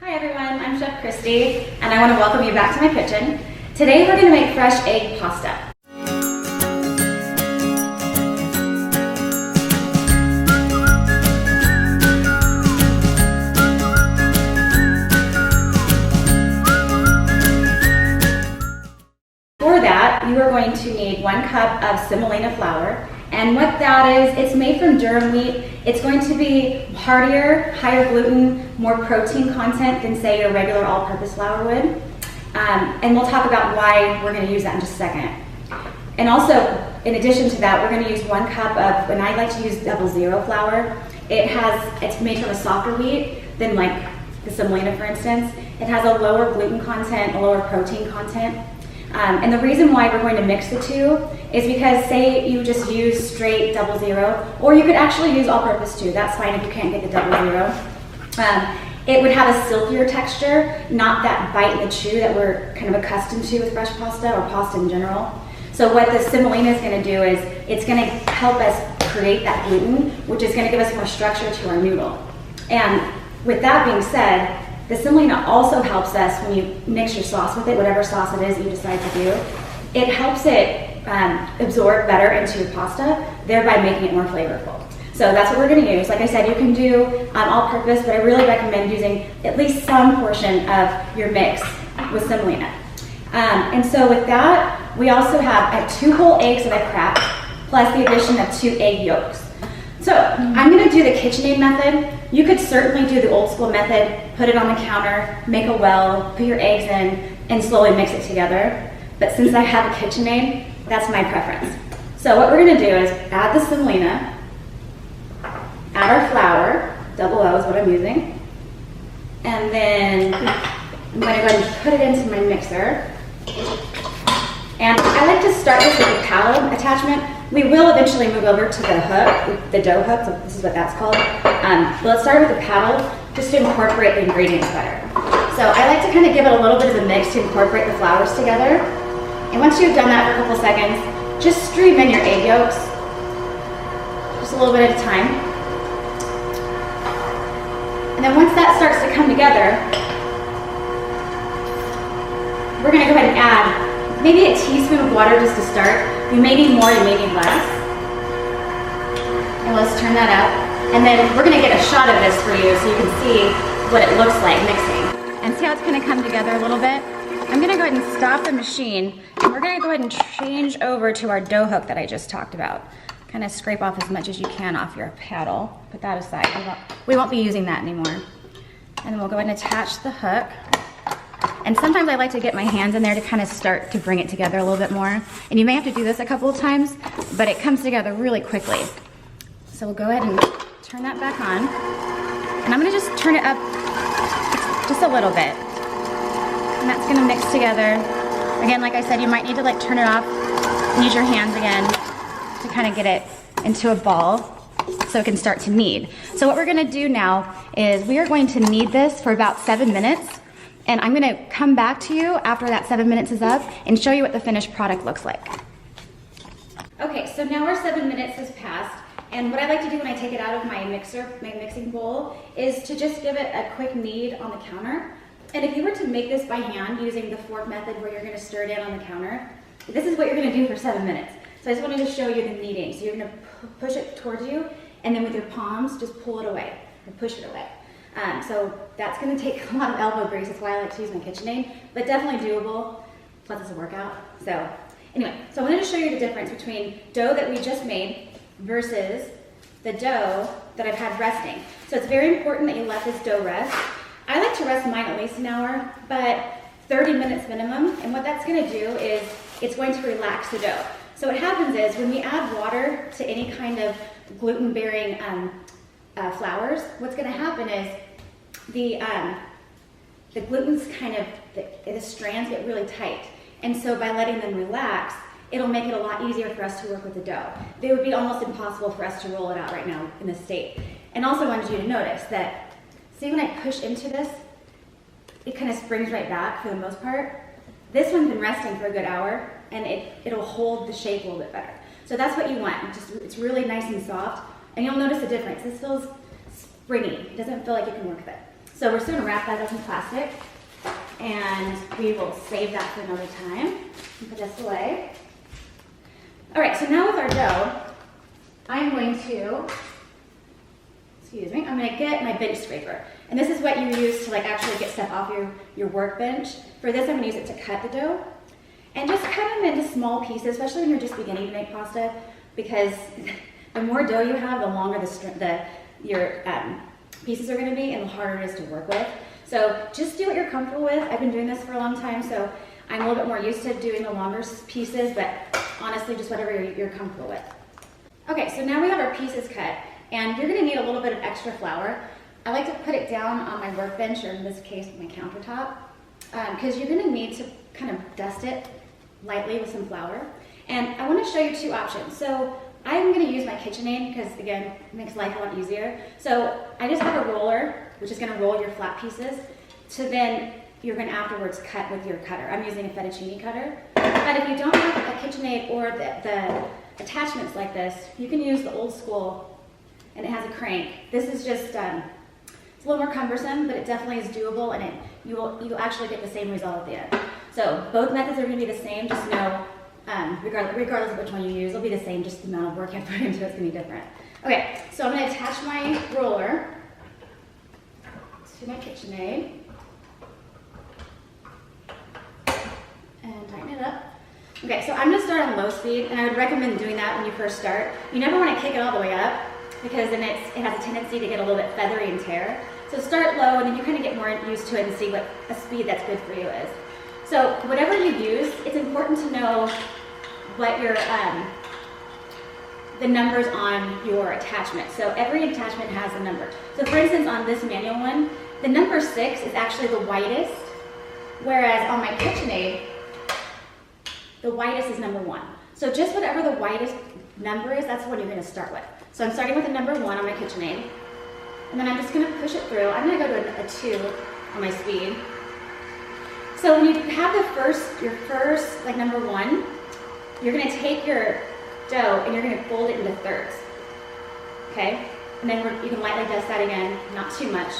Hi everyone, I'm Chef Christy, and I want to welcome you back to my kitchen. Today we're going to make fresh egg pasta. For that, you are going to need 1 cup of semolina flour. And what that is, it's made from durum wheat. It's going to be heartier, higher gluten, more protein content than say your regular all-purpose flour would. And we'll talk about why we're going to use that in just a second. And also, in addition to that, we're going to use 1 cup of, and I like to use 00 flour. It's made from a softer wheat than like the semolina, for instance. It has a lower gluten content, a lower protein content. And the reason why we're going to mix the two is because say you just use straight 00, or you could actually use all-purpose too. That's fine if you can't get the 00. It would have a silkier texture, not that bite in the chew that we're kind of accustomed to with fresh pasta or pasta in general. So what the semolina is going to do is it's going to help us create that gluten, which is going to give us more structure to our noodle. And with that being said, the semolina also helps us when you mix your sauce with it, whatever sauce it is that you decide to do. It helps it absorb better into your pasta, thereby making it more flavorful. So that's what we're going to use. Like I said, you can do all-purpose, but I really recommend using at least some portion of your mix with semolina. And so with that, we also have 2 whole eggs that I cracked, plus the addition of 2 egg yolks. So I'm going to do the KitchenAid method. You could certainly do the old school method, put it on the counter, make a well, put your eggs in, and slowly mix it together. But since I have a KitchenAid, that's my preference. So what we're going to do is add the semolina, add our flour, 00 is what I'm using, and then I'm going to go ahead and put it into my mixer. And I like to start this with a paddle attachment. We will eventually move over to the hook, the dough hook, so this is what that's called. But let's start with the paddle just to incorporate the ingredients better. So I like to kind of give it a little bit of a mix to incorporate the flours together. And once you've done that for a couple seconds, just stream in your egg yolks, just a little bit at a time. And then once that starts to come together, we're going to go ahead and add maybe a teaspoon of water just to start. You may need more, you may need less. And let's turn that up. And then we're going to get a shot of this for you so you can see what it looks like mixing. And see how it's going to come together a little bit? I'm going to go ahead and stop the machine, and we're going to go ahead and change over to our dough hook that I just talked about. Kind of scrape off as much as you can off your paddle. Put that aside. We won't be using that anymore. And then we'll go ahead and attach the hook. And sometimes I like to get my hands in there to kind of start to bring it together a little bit more. And you may have to do this a couple of times, but it comes together really quickly. So we'll go ahead and turn that back on. And I'm going to just turn it up just a little bit. And that's going to mix together. Again, like I said, you might need to like turn it off and use your hands again to kind of get it into a ball so it can start to knead. So what we're going to do now is we are going to knead this for about 7 minutes. And I'm going to come back to you after that 7 minutes is up and show you what the finished product looks like. Okay, so now our 7 minutes has passed. And what I like to do when I take it out of my mixing bowl, is to just give it a quick knead on the counter. And if you were to make this by hand using the fork method where you're going to stir it in on the counter, this is what you're going to do for 7 minutes. So I just wanted to show you the kneading. So you're going to push it towards you, and then with your palms, just pull it away, or push it away. So that's going to take a lot of elbow grease. That's why I like to use my KitchenAid, but definitely doable. Plus it's a workout. So anyway, so I wanted to show you the difference between dough that we just made versus the dough that I've had resting. So it's very important that you let this dough rest. I like to rest mine at least an hour, but 30 minutes minimum. And what that's going to do is it's going to relax the dough. So what happens is when we add water to any kind of gluten-bearing flours, what's going to happen is the gluten's kind of, the strands get really tight. And so by letting them relax, it'll make it a lot easier for us to work with the dough. It would be almost impossible for us to roll it out right now in this state. And also wanted you to notice that, see when I push into this, it kind of springs right back for the most part. This one's been resting for a good hour, and it'll hold the shape a little bit better. So that's what you want. It's really nice and soft, and you'll notice the difference. This feels springy. It doesn't feel like you can work with it. So we're just gonna wrap that up in plastic, and we will save that for another time and put this away. All right, so now with our dough, I'm going to, I'm gonna get my bench scraper. And this is what you use to like actually get stuff off your workbench. For this, I'm gonna use it to cut the dough. And just cut them into small pieces, especially when you're just beginning to make pasta, because the more dough you have, the longer your pieces are gonna be and the harder it is to work with. So just do what you're comfortable with. I've been doing this for a long time, so I'm a little bit more used to doing the longer pieces, but honestly, just whatever you're comfortable with. Okay, so now we have our pieces cut, and you're gonna need a little bit of extra flour. I like to put it down on my workbench, or in this case, my countertop, because you're gonna need to kind of dust it lightly with some flour. And I wanna show you two options. So I'm gonna use my KitchenAid, because again, it makes life a lot easier. So I just have a roller, which is gonna roll your flat pieces, to then you're gonna afterwards cut with your cutter. I'm using a fettuccine cutter. But if you don't have a KitchenAid or the attachments like this, you can use the old school, and it has a crank. This is just, it's a little more cumbersome, but it definitely is doable, and you'll actually get the same result at the end. So both methods are gonna be the same, just know, regardless of which one you use, it'll be the same, just the amount of work you have to put into it's gonna be different. Okay, so I'm gonna attach my roller to my KitchenAid and tighten it up. Okay, so I'm gonna start on low speed, and I would recommend doing that when you first start. You never wanna kick it all the way up, because then it has a tendency to get a little bit feathery and tear. So start low, and then you kind of get more used to it and see what a speed that's good for you is. So whatever you use, it's important to know what your the numbers on your attachment. So every attachment has a number. So for instance, on this manual one, the number 6 is actually the widest, whereas on my KitchenAid, the widest is number 1. So just whatever the widest number is, that's the one you're gonna start with. So I'm starting with a number 1 on my KitchenAid, and then I'm just gonna push it through. I'm gonna go to a 2 on my speed. So when you have your first, like number 1, you're gonna take your dough and you're gonna fold it into thirds, okay? And then you can lightly dust that again, not too much,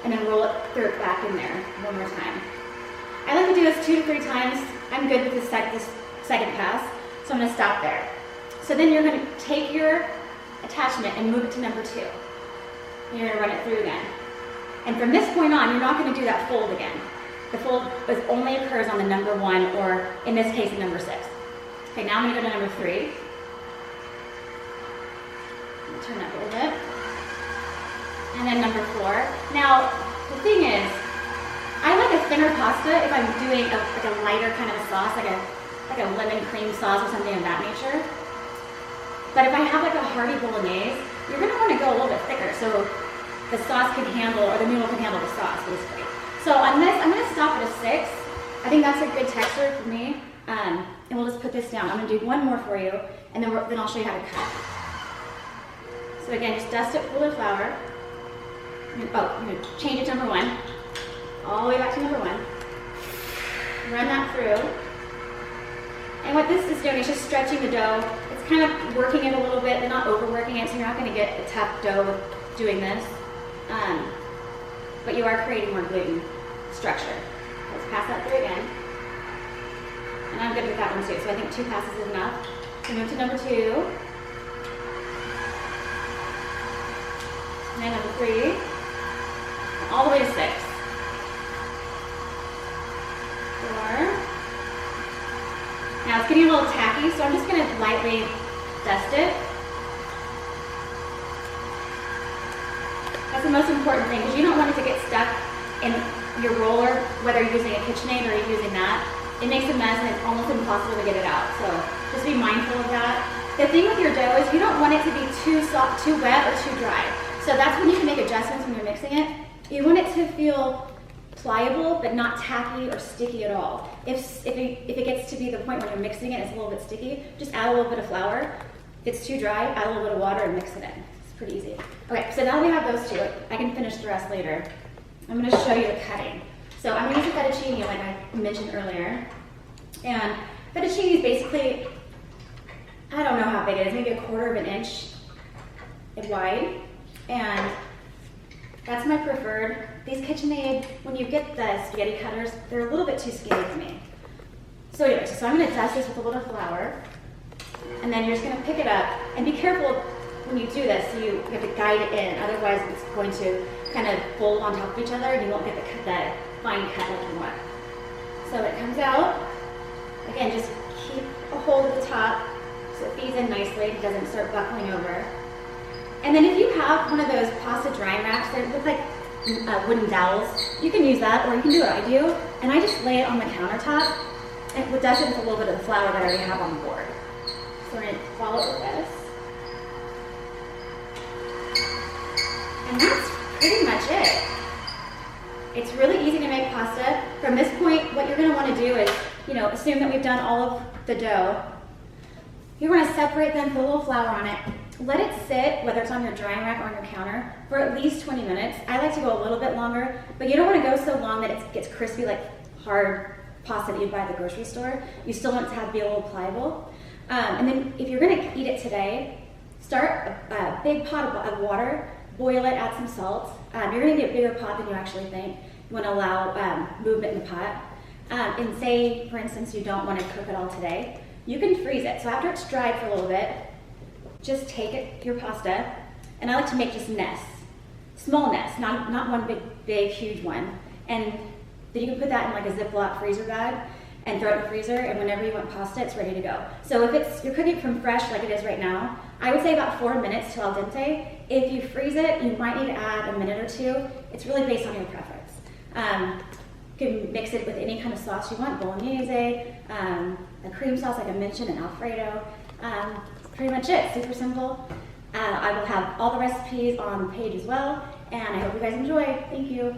and then roll it through it back in there one more time. I like to do this 2 to 3 times. I'm good with this second pass, so I'm gonna stop there. So then you're gonna take your attachment and move it to number 2. And you're gonna run it through again. And from this point on, you're not gonna do that fold again. The fold only occurs on the number 1, or in this case, the number 6. Okay, now I'm gonna go to number 3. Turn that a little bit. And then number 4. Now, the thing is, I like a thinner pasta if I'm doing like a lighter kind of a sauce, like a lemon cream sauce or something of that nature. But if I have like a hearty bolognese, you're gonna wanna go a little bit thicker so the sauce can handle, or the noodle can handle the sauce, basically. So on this, I'm gonna stop at a 6. I think that's a good texture for me. And we'll just put this down. I'm gonna do one more for you, and then I'll show you how to cut. So again, just dust it full of flour. You're gonna change it to number 1. All the way back to number 1. Run that through. And what this is doing is just stretching the dough. It's kind of working it a little bit, but not overworking it, so you're not gonna get a tough dough doing this. But you are creating more gluten structure. Let's pass that through again. And I'm good with that one too, so I think 2 passes is enough. So move to number 2. And then number 3. And all the way to 6. 4. Now it's getting a little tacky, so I'm just going to lightly dust it. That's the most important thing, because you don't want it to get stuck in your roller, whether you're using a KitchenAid or you're using that. It makes a mess and it's almost impossible to get it out. So just be mindful of that. The thing with your dough is you don't want it to be too soft, too wet, or too dry. So that's when you can make adjustments when you're mixing it. You want it to feel pliable, but not tacky or sticky at all. If it gets to be the point where you're mixing it, it's a little bit sticky, just add a little bit of flour. If it's too dry, add a little bit of water and mix it in. It's pretty easy. Okay, so now we have those 2. I can finish the rest later. I'm gonna show you the cutting. So I'm gonna use a fettuccine like I mentioned earlier. And fettuccine is basically, I don't know how big it is, maybe 1/4 of an inch wide. And that's my preferred these KitchenAid, when you get the spaghetti cutters, they're a little bit too skinny for me. So anyway, so I'm gonna dust this with a little flour, and then you're just gonna pick it up, and be careful when you do this, so you have to guide it in, otherwise it's going to kind of fold on top of each other and you won't get the fine cut like you want. So it comes out, again, just keep a hold at the top so it feeds in nicely, it doesn't start buckling over. And then if you have one of those pasta drying racks, they look like wooden dowels, you can use that, or you can do what I do, and I just lay it on the countertop and we'll dust it with a little bit of the flour that I already have on the board. So we're gonna follow it with this. And that's pretty much it. It's really easy to make pasta. From this point, what you're gonna wanna do is, assume that we've done all of the dough. You're gonna separate them, put a little flour on it, let it sit, whether it's on your drying rack or on your counter, for at least 20 minutes. I like to go a little bit longer, but you don't wanna go so long that it gets crispy like hard pasta that you'd buy at the grocery store. You still want it to be a little pliable. And then if you're gonna eat it today, start a big pot of water, boil it, add some salt. You're gonna get a bigger pot than you actually think. You wanna allow movement in the pot. And say, for instance, you don't wanna cook it all today, you can freeze it. So after it's dried for a little bit, just take your pasta, and I like to make just nests, small nests, not one big, huge one. And then you can put that in like a Ziploc freezer bag and throw it in the freezer, and whenever you want pasta, it's ready to go. So if you're cooking from fresh like it is right now, I would say about 4 minutes till al dente. If you freeze it, you might need to add a minute or two. It's really based on your preference. You can mix it with any kind of sauce you want, bolognese, a cream sauce like I mentioned, an Alfredo. Pretty much it, super simple. I will have all the recipes on the page as well, and I hope you guys enjoy. Thank you.